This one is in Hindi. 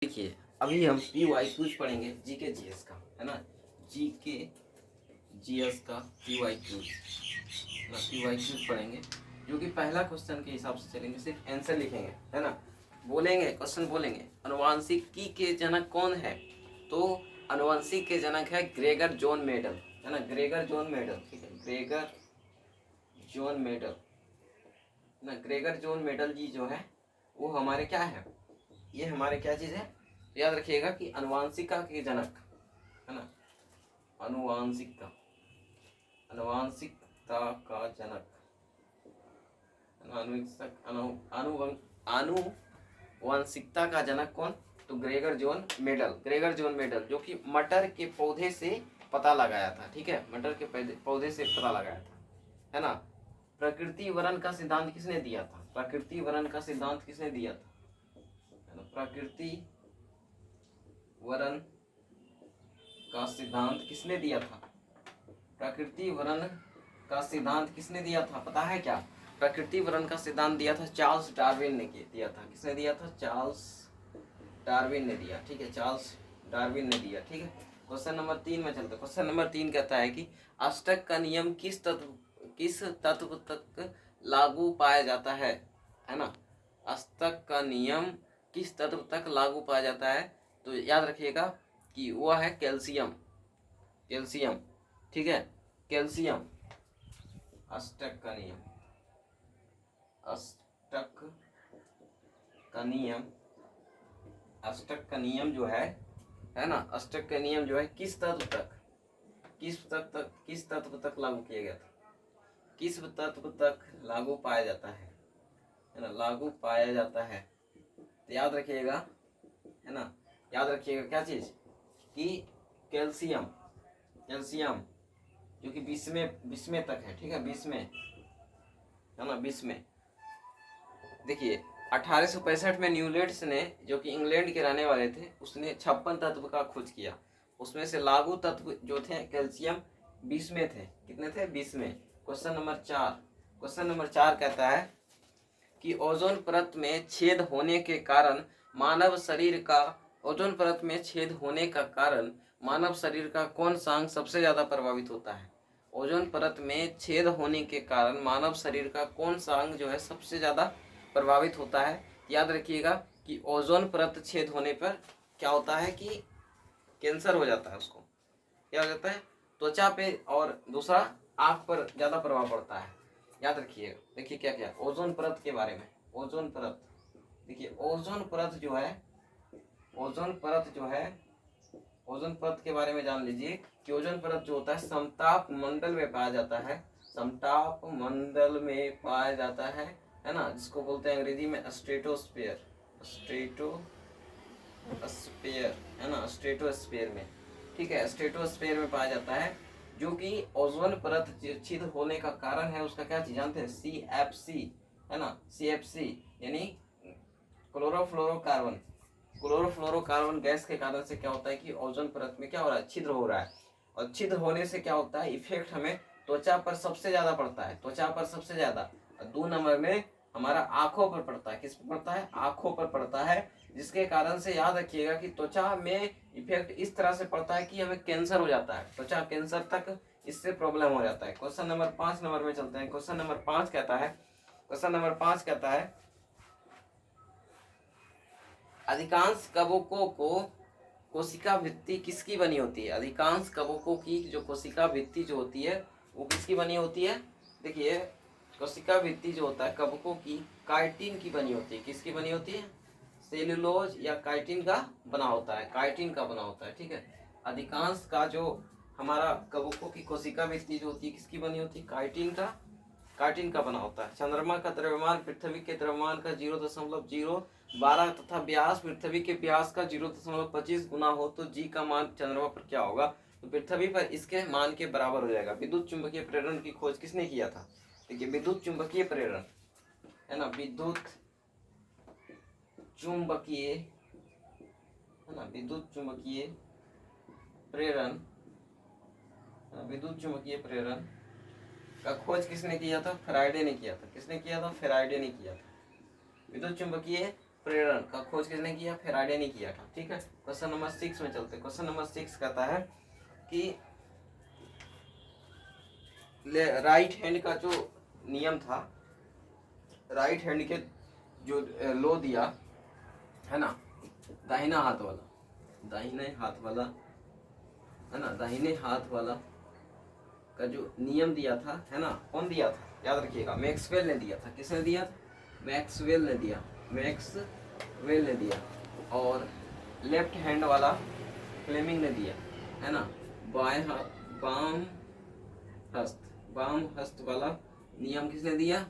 देखिए अभी हम पीवाई क्यूज पढ़ेंगे जीके जीएस का, है ना। जीके जीएस का पीवाई क्यूज ना, पीवाई क्यूज पढ़ेंगे जो कि पहला क्वेश्चन के हिसाब से चलेंगे, सिर्फ आंसर लिखेंगे, है ना। बोलेंगे, क्वेश्चन बोलेंगे, अनुवांशिकी के जनक कौन है। तो अनुवांशिक के जनक है ग्रेगर जॉन मेडल, है ना। ग्रेगर जॉन मेडल, ठीक है, ग्रेगर जॉन मेडल ना। ग्रेगर जॉन मेडल जी जो है वो हमारे क्या है, ये हमारे क्या चीज है, याद रखिएगा कि अनुवांशिका के जनक, है ना। अनुवांशिकता, अनुवांशिकता का जनक, अनुवांशिकता का जनक कौन। तो Gregor John medal, Gregor John medal जो कि मटर के पौधे से पता लगाया था, ठीक है, मटर के पौधे से पता लगाया था, है ना। प्रकृति वरण का सिद्धांत किसने दिया था, प्रकृति वरण का सिद्धांत किसने दिया था, है ना। प्रकृति वरण का सिद्धांत किसने दिया था, प्रकृति वरण का सिद्धांत किसने दिया था, पता है क्या। प्रकृति वरण का सिद्धांत दिया था चार्ल्स डार्विन ने दिया था। किसने दिया था, चार्ल्स डार्विन ने दिया, ठीक है, चार्ल्स डार्विन ने दिया, ठीक है। क्वेश्चन नंबर 3 में चलते। क्वेश्चन नंबर 3 कहता है कि अष्टक का नियम किस तत्व तक लागू पाया जाता है ना। अष्टक का नियम किस तत्व तक लागू पाया जाता है। तो याद रखिएगा कि वह है कैल्शियम, कैल्शियम, ठीक है, कैल्शियम। अष्टक का नियम, अष्टक का नियम, अष्टक का नियम जो है ना, अष्टक का नियम जो है किस तत्व तक, किस तत्व तक लागू किया गया था, किस तत्व तक लागू पाया जाता है ना, लागू पाया जाता है। तो याद रखिएगा, है ना, याद रखिएगा क्या चीज, कि कैल्शियम, कैल्शियम जो कि 20वें तक है, ठीक है, 20वें, है ना, 20वें। देखिए 1865 में न्यूलैंड्स ने, जो कि इंग्लैंड के रहने वाले थे, उसने 56 तत्व का खोज किया। उसमें से लागू तत्व जो थे कैल्शियम 20वें थे। कितने थे, 20वें। क्वेश्चन नंबर 4, क्वेश्चन नंबर 4 कहता है कि ओजोन परत में छेद होने के कारण मानव शरीर का, ओजोन परत में छेद होने का कारण मानव शरीर का कौन सा अंग सबसे ज्यादा प्रभावित होता है। ओजोन परत में छेद होने के कारण मानव शरीर का कौन सा अंग जो है सबसे ज्यादा प्रभावित होता है। याद रखिएगा कि ओजोन परत छेद होने पर क्या होता है कि कैंसर हो जाता है, उसको क्या हो जाता है, त्वचा पे, और दूसरा आंख पर ज्यादा प्रभाव पड़ता है। याद रखिएगा। देखिए क्या क्या ओजोन परत के बारे में, ओजोन परत, देखिए ओजोन परत जो है, ओजोन परत जो है, ओजोन परत के बारे में जान लीजिए कि ओजोन परत जो होता है समताप मंडल में पाया जाता है, समताप मंडल में पाया जाता है ना, जिसको बोलते हैं अंग्रेजी में स्ट्रेटोस्फीयर, स्ट्रेटोस्फीयर, है ना, स्ट्रेटोस्फीयर में, ठीक है, स्ट्रेटोस्फीयर में पाया जाता है, जो कि ओजोन परत छिद्र होने का कारण है। उसका क्या चीज जानते हैं, CFC, है ना, CFC यानी क्लोरोफ्लोरोकार्बन, क्लोरोफ्लोरोकार्बन गैस के कारण से क्या होता है कि ओजोन परत में क्या हो रहा है, छिद्र हो रहा है। और छिद्र होने से क्या होता है, इफेक्ट हमें त्वचा पर सबसे ज्यादा पड़ता है, त्वचा पर सबसे ज्यादा। 2 नंबर में हमारा आंखों पर पड़ता है। किस पर पड़ता है, आंखों पर पड़ता है, जिसके कारण से याद रखिएगा कि त्वचा में इफेक्ट इस तरह से पड़ता है कि हमें कैंसर हो जाता है, त्वचा कैंसर तक इससे प्रॉब्लम हो जाता है। क्वेश्चन नंबर 5 नंबर में चलते हैं। क्वेश्चन नंबर 5 कहता है, क्वेश्चन नंबर 5 कहता है अधिकांश कवकों को कोशिका भित्ति किसकी बनी होती है। अधिकांश कवकों की जो कोशिका भित्ति जो होती है वो किसकी बनी होती है। देखिए कोशिका भित्ति जो होता है कवकों की काइटिन की बनी होती है। किसकी बनी होती है, सेल्यूलोज या काइटिन का बना होता है, काइटिन का बना होता है, ठीक है। अधिकांश का जो हमारा कवकों की कोशिका भित्ति जो होती है किसकी बनी होती है, काइटिन का, काइटिन का बना होता है। चंद्रमा का द्रव्यमान पृथ्वी के द्रव्यमान का 0.012 तथा व्यास पृथ्वी के व्यास का 0.25 गुना हो तो जी का मान चंद्रमा पर क्या होगा, तो पृथ्वी पर इसके मान के बराबर हो जाएगा। विद्युत चुंबकीय प्रेरण की खोज किसने किया था। देखिए विद्युत चुंबकीय प्रेरण, है ना, विद्युत चुंबकीय, है ना, विद्युत चुंबकीय प्रेरण, विद्युत चुंबकीय प्रेरण का खोज किसने किया था, फेराडे ने किया था। किसने किया था, फेराडे ने किया था। विद्युत चुंबकीय प्रेरण का खोज किसने किया? फैराडे ने किया था। ठीक है, क्वेश्चन नंबर 6 में चलते। क्वेश्चन नंबर 6 कहता है कि राइट हैंड का जो नियम था, राइट हैंड के जो लो दिया है ना, दाहिना हाथ वाला, दाहिने हाथ वाला है ना, दाहिने हाथ वाला का जो नियम दिया था है ना, कौन दिया था? याद रखिएगा, मैक्सवेल ने दिया था। किसने दिया था? मैक्सवेल ने दिया, मैक्सवेल ने दिया। और लेफ्ट हैंड वाला फ्लेमिंग ने दिया है ना। बाएं हाथ, बाम हस्त वाला नियम किसने दिया?